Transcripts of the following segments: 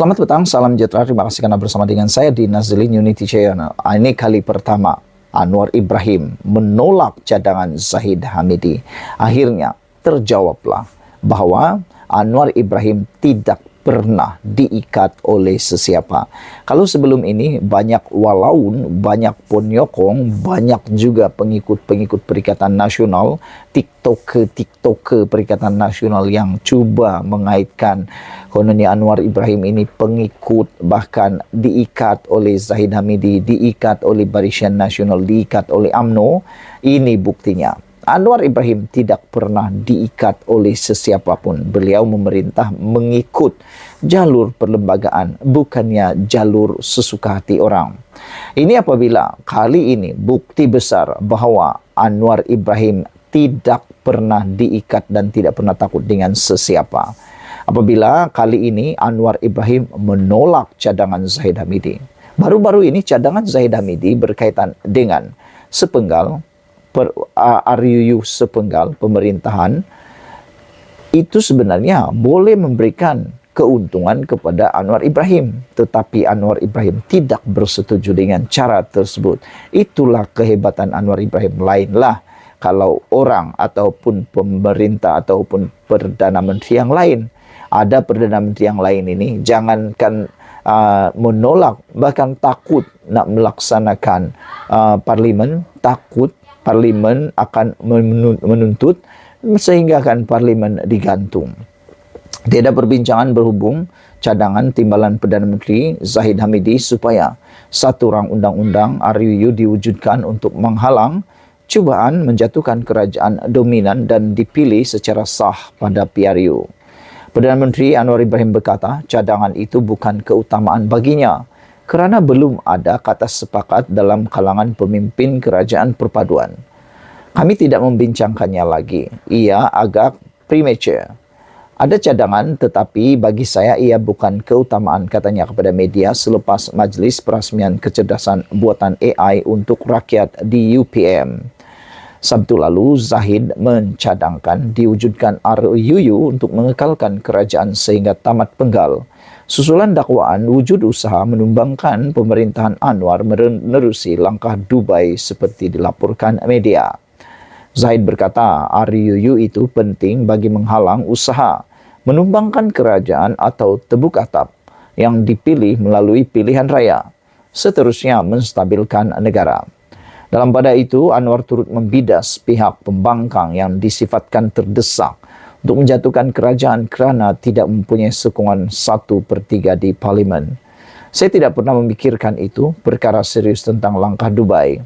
Selamat petang, salam sejahtera. Terima kasih karena bersama dengan saya di Nazlin Unity Channel. Ini kali pertama Anwar Ibrahim menolak cadangan Zahid Hamidi. Akhirnya terjawablah bahwa Anwar Ibrahim tidak pernah diikat oleh sesiapa. Kalau sebelum ini banyak walaun, banyak penyokong, banyak juga pengikut-pengikut Perikatan Nasional, TikTok Perikatan Nasional yang coba mengaitkan kononnya Anwar Ibrahim ini pengikut, bahkan diikat oleh Zahid Hamidi, diikat oleh Barisan Nasional, diikat oleh UMNO. Ini buktinya. Anwar Ibrahim tidak pernah diikat oleh sesiapapun. Beliau memerintah mengikut jalur perlembagaan, bukannya jalur sesuka hati orang. Ini apabila kali ini bukti besar bahwa Anwar Ibrahim tidak pernah diikat dan tidak pernah takut dengan sesiapa. Apabila kali ini Anwar Ibrahim menolak cadangan Zahid Hamidi. Baru-baru ini cadangan Zahid Hamidi berkaitan dengan sepenggal RUU sepenggal pemerintahan itu sebenarnya boleh memberikan keuntungan kepada Anwar Ibrahim, tetapi Anwar Ibrahim tidak bersetuju dengan cara tersebut. Itulah kehebatan Anwar Ibrahim. Lainlah kalau orang ataupun pemerintah ataupun Perdana Menteri yang lain, ada Perdana Menteri yang lain ini jangankan menolak, bahkan takut nak melaksanakan parlimen, takut parlimen akan menuntut sehingga kan parlimen digantung. Tiada perbincangan berhubung cadangan timbalan Perdana Menteri Zahid Hamidi supaya satu rang undang-undang RUU diwujudkan untuk menghalang cubaan menjatuhkan kerajaan dominan dan dipilih secara sah pada PRU. Perdana Menteri Anwar Ibrahim berkata cadangan itu bukan keutamaan baginya, kerana belum ada kata sepakat dalam kalangan pemimpin kerajaan perpaduan. Kami tidak membincangkannya lagi. Ia agak premature. Ada cadangan tetapi bagi saya ia bukan keutamaan, katanya kepada media selepas Majlis Perasmian Kecerdasan Buatan AI untuk Rakyat di UPM. Sabtu lalu, Zahid mencadangkan diwujudkan RUU untuk mengekalkan kerajaan sehingga tamat penggal. Susulan dakwaan wujud usaha menumbangkan pemerintahan Anwar menerusi langkah Dubai seperti dilaporkan media. Zahid berkata RUU itu penting bagi menghalang usaha menumbangkan kerajaan atau tebuk atap yang dipilih melalui pilihan raya, seterusnya menstabilkan negara. Dalam pada itu, Anwar turut membidas pihak pembangkang yang disifatkan terdesak untuk menjatuhkan kerajaan kerana tidak mempunyai sokongan 1/3 di parlimen. Saya tidak pernah memikirkan itu, perkara serius tentang langkah Dubai.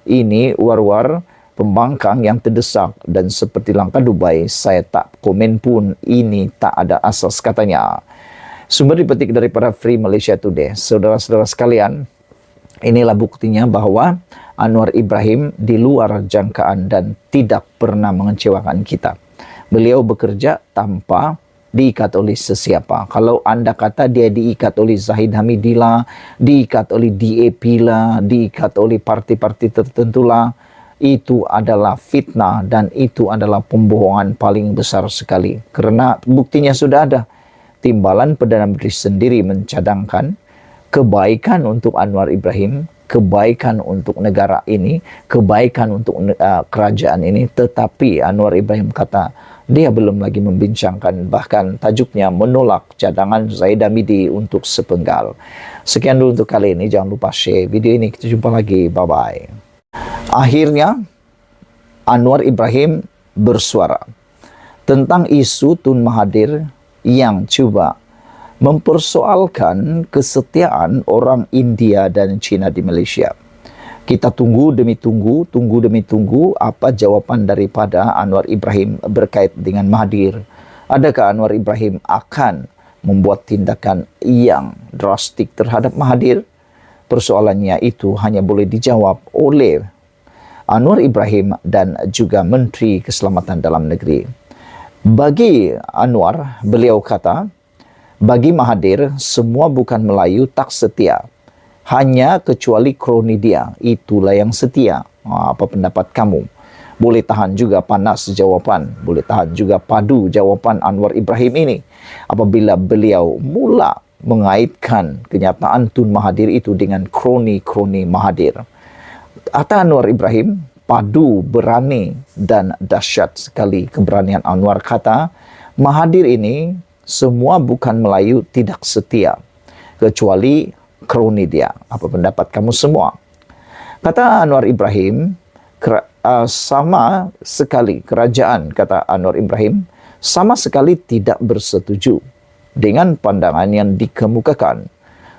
Ini war-war pembangkang yang terdesak dan seperti langkah Dubai, saya tak komen pun, ini tak ada asas, katanya. Sumber dipetik daripada Free Malaysia Today. Saudara-saudara sekalian, inilah buktinya bahwa Anwar Ibrahim di luar jangkaan dan tidak pernah mengecewakan kita. Beliau bekerja tanpa diikat oleh sesiapa. Kalau anda kata dia diikat oleh Zahid Hamidi lah, diikat oleh DAP lah, diikat oleh parti-parti tertentu lah, itu adalah fitnah dan itu adalah pembohongan paling besar sekali. Kerana buktinya sudah ada. Timbalan Perdana Menteri sendiri mencadangkan kebaikan untuk Anwar Ibrahim, kebaikan untuk negara ini, kebaikan untuk kerajaan ini, tetapi Anwar Ibrahim kata dia belum lagi membincangkan, bahkan tajuknya menolak cadangan Zahid Hamidi untuk sepenggal. Sekian dulu untuk kali ini, jangan lupa share video ini, kita jumpa lagi, bye bye. Akhirnya Anwar Ibrahim bersuara tentang isu Tun Mahathir yang cuba mempersoalkan kesetiaan orang India dan China di Malaysia. Kita tunggu demi tunggu apa jawapan daripada Anwar Ibrahim berkait dengan Mahathir. Adakah Anwar Ibrahim akan membuat tindakan yang drastik terhadap Mahathir? Persoalannya itu hanya boleh dijawab oleh Anwar Ibrahim dan juga Menteri Keselamatan Dalam Negeri. Bagi Anwar, beliau kata, bagi Mahathir, semua bukan Melayu tak setia. Hanya kecuali kroni dia, itulah yang setia. Apa pendapat kamu? Boleh tahan juga panas jawapan, boleh tahan juga padu jawapan Anwar Ibrahim ini. Apabila beliau mula mengaitkan kenyataan Tun Mahathir itu dengan kroni-kroni Mahathir. Kata Anwar Ibrahim, padu, berani, dan dahsyat sekali keberanian Anwar. Kata, Mahathir ini semua bukan Melayu tidak setia, kecuali kroni dia. Apa pendapat kamu semua? Kata Anwar Ibrahim, sama sekali kerajaan, kata Anwar Ibrahim, sama sekali tidak bersetuju dengan pandangan yang dikemukakan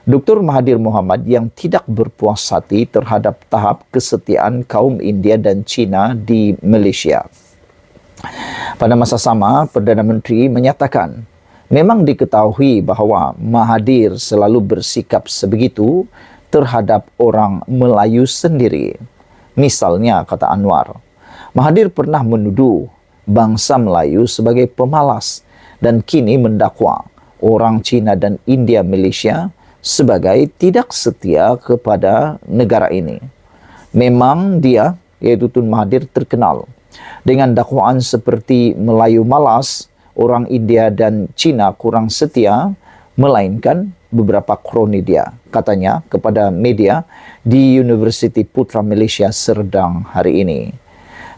Dr. Mahathir Mohamad yang tidak berpuas hati terhadap tahap kesetiaan kaum India dan Cina di Malaysia. Pada masa sama, Perdana Menteri menyatakan, memang diketahui bahawa Mahathir selalu bersikap sebegitu terhadap orang Melayu sendiri. Misalnya, kata Anwar, Mahathir pernah menuduh bangsa Melayu sebagai pemalas dan kini mendakwa orang Cina dan India Malaysia sebagai tidak setia kepada negara ini. Memang dia, yaitu Tun Mahathir, terkenal dengan dakwaan seperti Melayu malas, orang India dan Cina kurang setia, melainkan beberapa kroni dia, katanya kepada media di Universiti Putra Malaysia Serdang hari ini.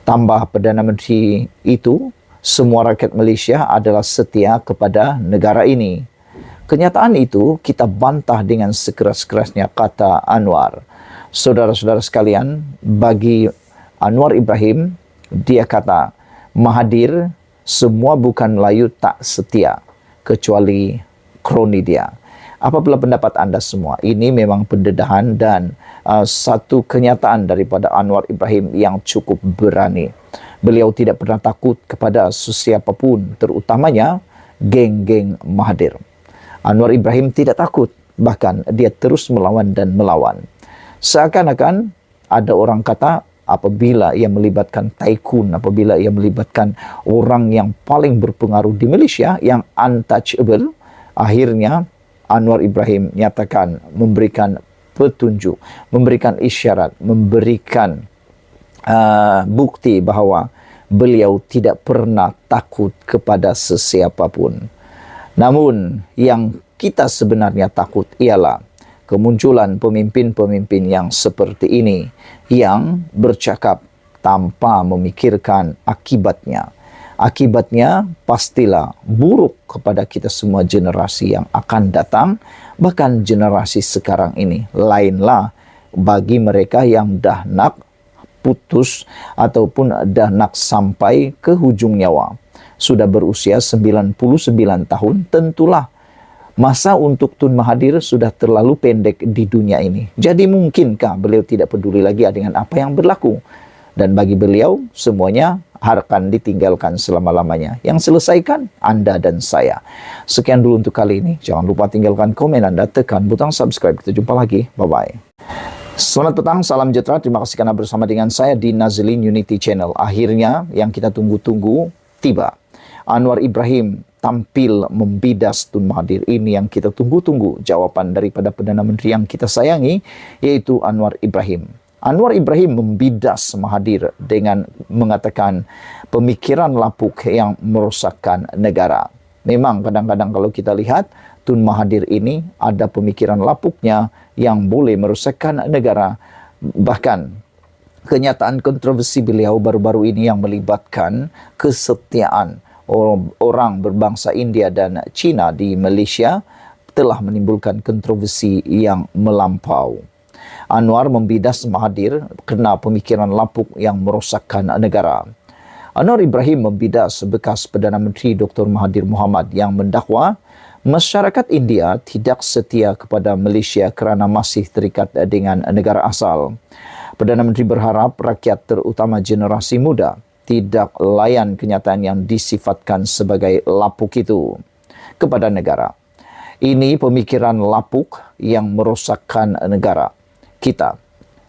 Tambah Perdana Menteri itu, semua rakyat Malaysia adalah setia kepada negara ini. Kenyataan itu kita bantah dengan sekeras-kerasnya, kata Anwar. Saudara-saudara sekalian, bagi Anwar Ibrahim, dia kata, Mahathir semua bukan Melayu tak setia, kecuali kroni dia. Apabila pendapat anda semua? Ini memang pendedahan dan satu kenyataan daripada Anwar Ibrahim yang cukup berani. Beliau tidak pernah takut kepada sesiapapun, terutamanya geng-geng Mahathir. Anwar Ibrahim tidak takut, bahkan dia terus melawan dan melawan. Seakan-akan ada orang kata apabila ia melibatkan tycoon, apabila ia melibatkan orang yang paling berpengaruh di Malaysia, yang untouchable, akhirnya Anwar Ibrahim nyatakan, memberikan petunjuk, memberikan isyarat, memberikan bukti bahawa beliau tidak pernah takut kepada sesiapapun. Namun yang kita sebenarnya takut ialah kemunculan pemimpin-pemimpin yang seperti ini, yang bercakap tanpa memikirkan akibatnya. Akibatnya pastilah buruk kepada kita semua generasi yang akan datang, bahkan generasi sekarang ini. Lainlah bagi mereka yang dah nak putus ataupun dah nak sampai ke hujung nyawa. Sudah berusia 99 tahun, tentulah masa untuk Tun Mahathir sudah terlalu pendek di dunia ini. Jadi mungkinkah beliau tidak peduli lagi dengan apa yang berlaku? Dan bagi beliau, semuanya akan ditinggalkan selama-lamanya. Yang selesaikan Anda dan saya. Sekian dulu untuk kali ini. Jangan lupa tinggalkan komen Anda, tekan butang subscribe. Kita jumpa lagi. Bye-bye. Selamat petang, salam sejahtera. Terima kasih karena bersama dengan saya di Nazlin Unity Channel. Akhirnya yang kita tunggu-tunggu tiba. Anwar Ibrahim tampil membidas Tun Mahathir. Ini yang kita tunggu-tunggu jawaban daripada Perdana Menteri yang kita sayangi, yaitu Anwar Ibrahim. Anwar Ibrahim membidas Mahathir dengan mengatakan pemikiran lapuk yang merosakkan negara. Memang kadang-kadang kalau kita lihat, Tun Mahathir ini ada pemikiran lapuknya yang boleh merosakkan negara. Bahkan kenyataan kontroversi beliau baru-baru ini yang melibatkan kesetiaan orang berbangsa India dan Cina di Malaysia telah menimbulkan kontroversi yang melampau. Anwar membidas Mahathir kerana pemikiran lapuk yang merosakkan negara. Anwar Ibrahim membidas bekas Perdana Menteri Dr. Mahathir Mohamad yang mendakwa masyarakat India tidak setia kepada Malaysia kerana masih terikat dengan negara asal. Perdana Menteri berharap rakyat, terutama generasi muda, tidak layan kenyataan yang disifatkan sebagai lapuk itu kepada negara. Ini pemikiran lapuk yang merosakkan negara kita.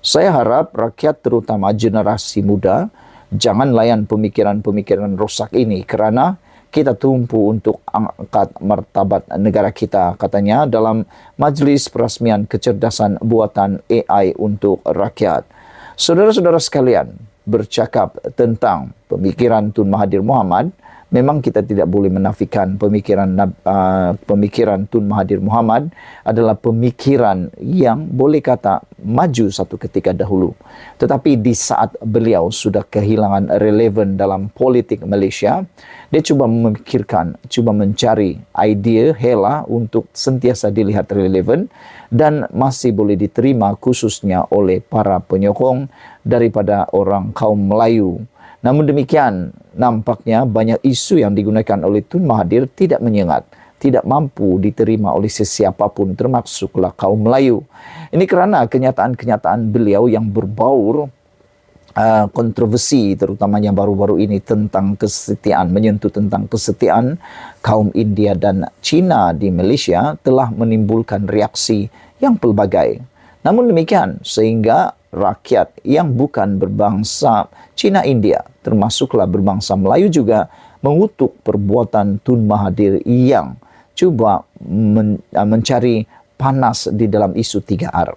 Saya harap rakyat, terutama generasi muda, jangan layan pemikiran-pemikiran rosak ini kerana kita tumpu untuk angkat martabat negara kita, katanya dalam Majlis Perasmian Kecerdasan Buatan AI untuk Rakyat. Saudara-saudara sekalian, bercakap tentang pemikiran Tun Mahathir Mohamad, Memang kita tidak boleh menafikan pemikiran Tun Mahathir Mohamad adalah pemikiran yang boleh kata maju satu ketika dahulu. Tetapi di saat beliau sudah kehilangan relevan dalam politik Malaysia, dia cuba memikirkan, cuba mencari idea hela untuk sentiasa dilihat relevan dan masih boleh diterima khususnya oleh para penyokong daripada orang kaum Melayu. Namun demikian, nampaknya banyak isu yang digunakan oleh Tun Mahathir tidak menyengat, tidak mampu diterima oleh sesiapapun termasuklah kaum Melayu. Ini kerana kenyataan-kenyataan beliau yang berbaur kontroversi terutamanya baru-baru ini tentang kesetiaan, menyentuh tentang kesetiaan kaum India dan Cina di Malaysia telah menimbulkan reaksi yang pelbagai. Namun demikian, sehingga rakyat yang bukan berbangsa Cina India, termasuklah berbangsa Melayu juga, mengutuk perbuatan Tun Mahathir yang cuba mencari panas di dalam isu 3R.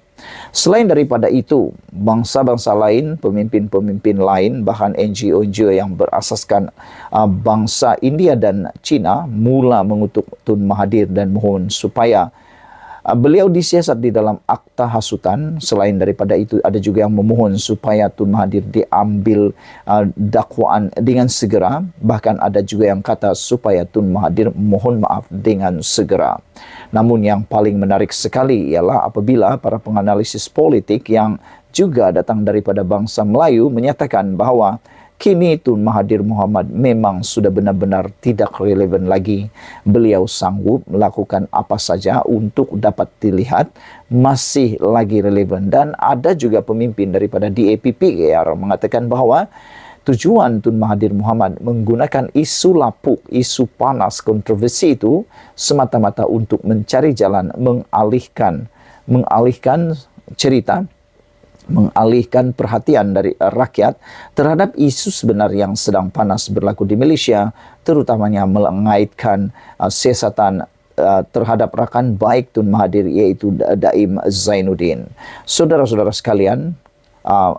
Selain daripada itu, bangsa-bangsa lain, pemimpin-pemimpin lain, bahkan NGO-NGO yang berasaskan bangsa India dan Cina mula mengutuk Tun Mahathir dan mohon supaya beliau disiasat di dalam akta hasutan. Selain daripada itu, ada juga yang memohon supaya Tun Mahathir diambil dakwaan dengan segera. Bahkan ada juga yang kata supaya Tun Mahathir mohon maaf dengan segera. Namun yang paling menarik sekali ialah apabila para penganalisis politik yang juga datang daripada bangsa Melayu menyatakan bahawa kini Tun Mahathir Mohamad memang sudah benar-benar tidak relevan lagi. Beliau sanggup melakukan apa saja untuk dapat dilihat masih lagi relevan. Dan ada juga pemimpin daripada DAPP yang mengatakan bahawa tujuan Tun Mahathir Mohamad menggunakan isu lapuk, isu panas, kontroversi itu semata-mata untuk mencari jalan mengalihkan cerita, mengalihkan perhatian dari rakyat terhadap isu sebenar yang sedang panas berlaku di Malaysia, terutamanya mengaitkan siasatan terhadap rakan baik Tun Mahathir iaitu Daim Zainuddin. Saudara-saudara sekalian,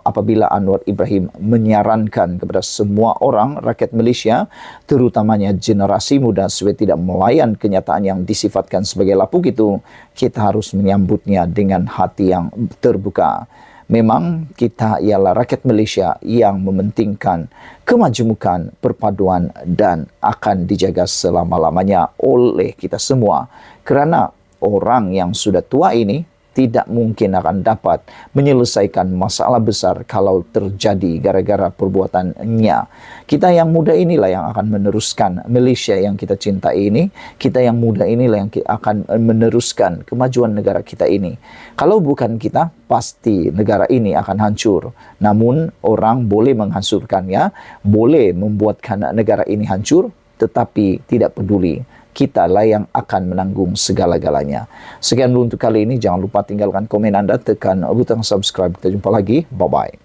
apabila Anwar Ibrahim menyarankan kepada semua orang rakyat Malaysia, terutamanya generasi muda, supaya tidak melayan kenyataan yang disifatkan sebagai lapuk itu, kita harus menyambutnya dengan hati yang terbuka. Memang kita ialah rakyat Malaysia yang mementingkan kemajemukan, perpaduan dan akan dijaga selama-lamanya oleh kita semua. Kerana orang yang sudah tua ini tidak mungkin akan dapat menyelesaikan masalah besar kalau terjadi gara-gara perbuatannya. Kita yang muda inilah yang akan meneruskan Malaysia yang kita cintai ini. Kita yang muda inilah yang akan meneruskan kemajuan negara kita ini. Kalau bukan kita, pasti negara ini akan hancur. Namun orang boleh menghancurkannya, boleh membuatkan negara ini hancur, tetapi tidak peduli. Kitalah yang akan menanggung segala-galanya. Sekian dulu untuk kali ini. Jangan lupa tinggalkan komen anda, tekan butang subscribe. Kita jumpa lagi. Bye-bye.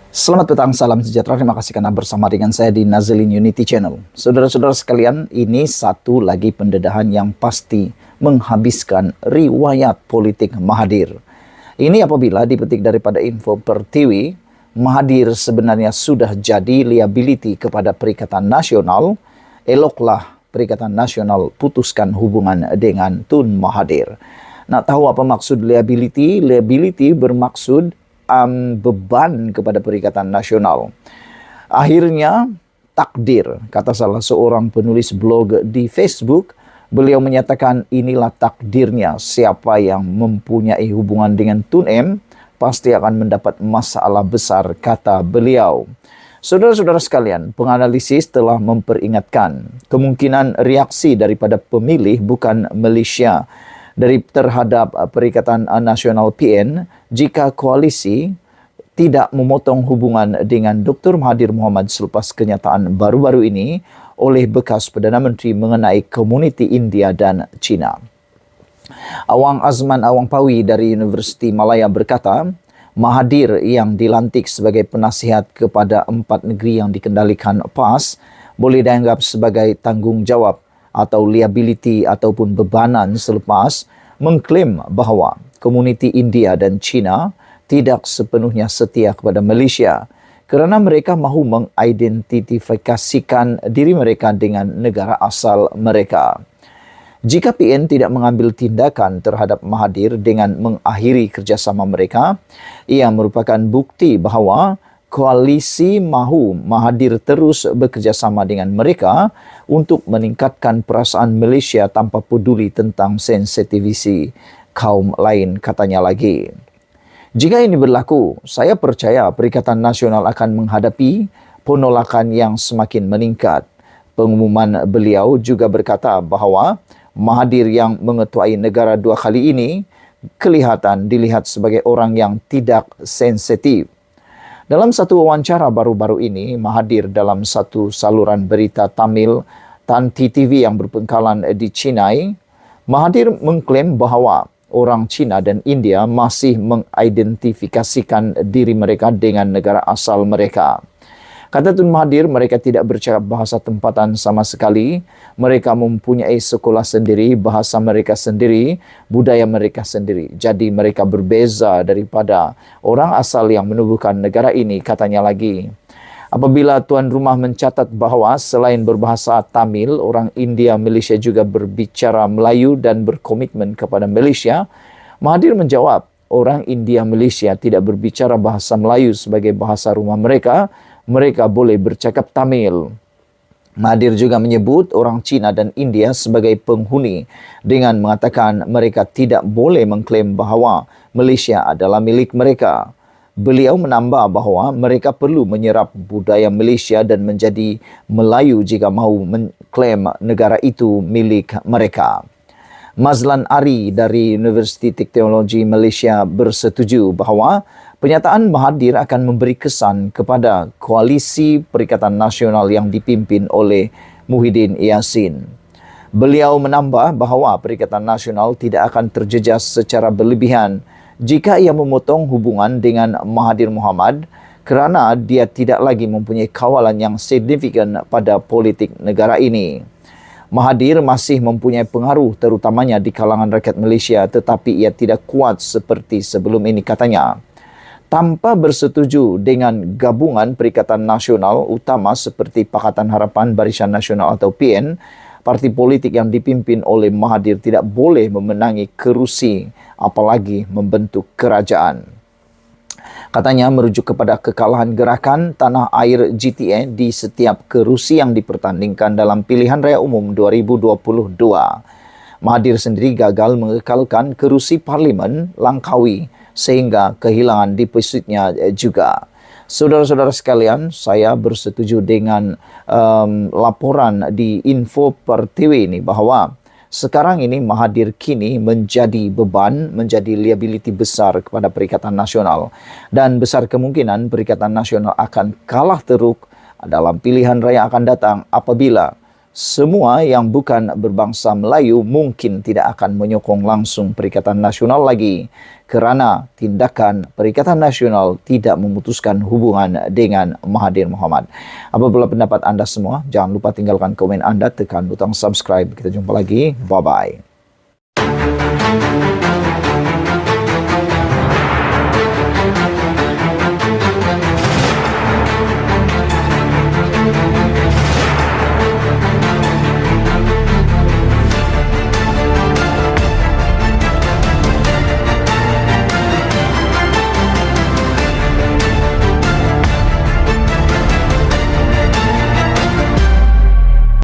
Selamat petang, salam sejahtera. Terima kasih kerana bersama dengan saya di Nazlin Unity Channel. Saudara-saudara sekalian, ini satu lagi pendedahan yang pasti menghabiskan riwayat politik Mahathir. Ini apabila dipetik daripada info Pertiwi, Mahathir sebenarnya sudah jadi liability kepada Perikatan Nasional. Eloklah Perikatan Nasional putuskan hubungan dengan Tun Mahathir. Nak tahu apa maksud liability? Liability bermaksud beban kepada Perikatan Nasional. Akhirnya takdir, kata salah seorang penulis blog di Facebook, beliau menyatakan inilah takdirnya, siapa yang mempunyai hubungan dengan Tun M pasti akan mendapat masalah besar, kata beliau. Saudara-saudara sekalian, penganalisis telah memperingatkan kemungkinan reaksi daripada pemilih bukan Malaysia terhadap Perikatan Nasional PN jika koalisi tidak memotong hubungan dengan Dr. Mahathir Mohamad selepas kenyataan baru-baru ini oleh bekas Perdana Menteri mengenai komuniti India dan Cina. Awang Azman Awang Pawi dari Universiti Malaya berkata, Mahathir yang dilantik sebagai penasihat kepada 4 negeri yang dikendalikan PAS boleh dianggap sebagai tanggungjawab atau liability ataupun bebanan selepas mengklaim bahawa komuniti India dan Cina tidak sepenuhnya setia kepada Malaysia. kerana mereka mahu mengidentifikasikan diri mereka dengan negara asal mereka. Jika PN tidak mengambil tindakan terhadap Mahathir dengan mengakhiri kerjasama mereka, ia merupakan bukti bahawa koalisi mahu Mahathir terus bekerjasama dengan mereka untuk meningkatkan perasaan Malaysia tanpa peduli tentang sensitiviti kaum lain, katanya lagi. Jika ini berlaku, saya percaya Perikatan Nasional akan menghadapi penolakan yang semakin meningkat. Pengumuman beliau juga berkata bahawa Mahathir yang mengetuai negara 2 kali ini dilihat sebagai orang yang tidak sensitif. Dalam satu wawancara baru-baru ini, Mahathir dalam satu saluran berita Tamil Tanti TV yang berpangkalan di Chennai, Mahathir mengklaim bahawa orang Cina dan India masih mengidentifikasikan diri mereka dengan negara asal mereka. Kata Tun Mahathir, mereka tidak bercakap bahasa tempatan sama sekali. Mereka mempunyai sekolah sendiri, bahasa mereka sendiri, budaya mereka sendiri. Jadi mereka berbeza daripada orang asal yang menubuhkan negara ini, katanya lagi. Apabila tuan rumah mencatat bahawa selain berbahasa Tamil, orang India Malaysia juga berbicara Melayu dan berkomitmen kepada Malaysia, Mahathir menjawab, orang India Malaysia tidak berbicara bahasa Melayu sebagai bahasa rumah mereka, mereka boleh bercakap Tamil. Mahathir juga menyebut orang Cina dan India sebagai penghuni dengan mengatakan mereka tidak boleh mengklaim bahawa Malaysia adalah milik mereka. Beliau menambah bahawa mereka perlu menyerap budaya Malaysia dan menjadi Melayu jika mahu mengklaim negara itu milik mereka. Mazlan Ari dari Universiti Teknologi Malaysia bersetuju bahawa pernyataan Mahathir akan memberi kesan kepada koalisi Perikatan Nasional yang dipimpin oleh Muhyiddin Yassin. Beliau menambah bahawa Perikatan Nasional tidak akan terjejas secara berlebihan jika ia memotong hubungan dengan Mahathir Mohamad kerana dia tidak lagi mempunyai kawalan yang signifikan pada politik negara ini. Mahathir masih mempunyai pengaruh terutamanya di kalangan rakyat Malaysia tetapi ia tidak kuat seperti sebelum ini, katanya. Tanpa bersetuju dengan gabungan Perikatan Nasional utama seperti Pakatan Harapan Barisan Nasional atau PN, parti politik yang dipimpin oleh Mahathir tidak boleh memenangi kerusi apalagi membentuk kerajaan. Katanya merujuk kepada kekalahan gerakan Tanah Air GTA di setiap kerusi yang dipertandingkan dalam pilihan raya umum 2022. Mahathir sendiri gagal mengekalkan kerusi Parlimen Langkawi sehingga kehilangan depositnya juga. Saudara-saudara sekalian, saya bersetuju dengan laporan di Info Pertiwi ini bahawa sekarang ini Mahathir kini menjadi beban, menjadi liability besar kepada Perikatan Nasional. Dan besar kemungkinan Perikatan Nasional akan kalah teruk dalam pilihan raya akan datang apabila semua yang bukan berbangsa Melayu mungkin tidak akan menyokong langsung Perikatan Nasional lagi kerana tindakan Perikatan Nasional tidak memutuskan hubungan dengan Mahathir Mohamad. Apabila pendapat anda semua, jangan lupa tinggalkan komen anda, tekan butang subscribe. Kita jumpa lagi. Bye-bye.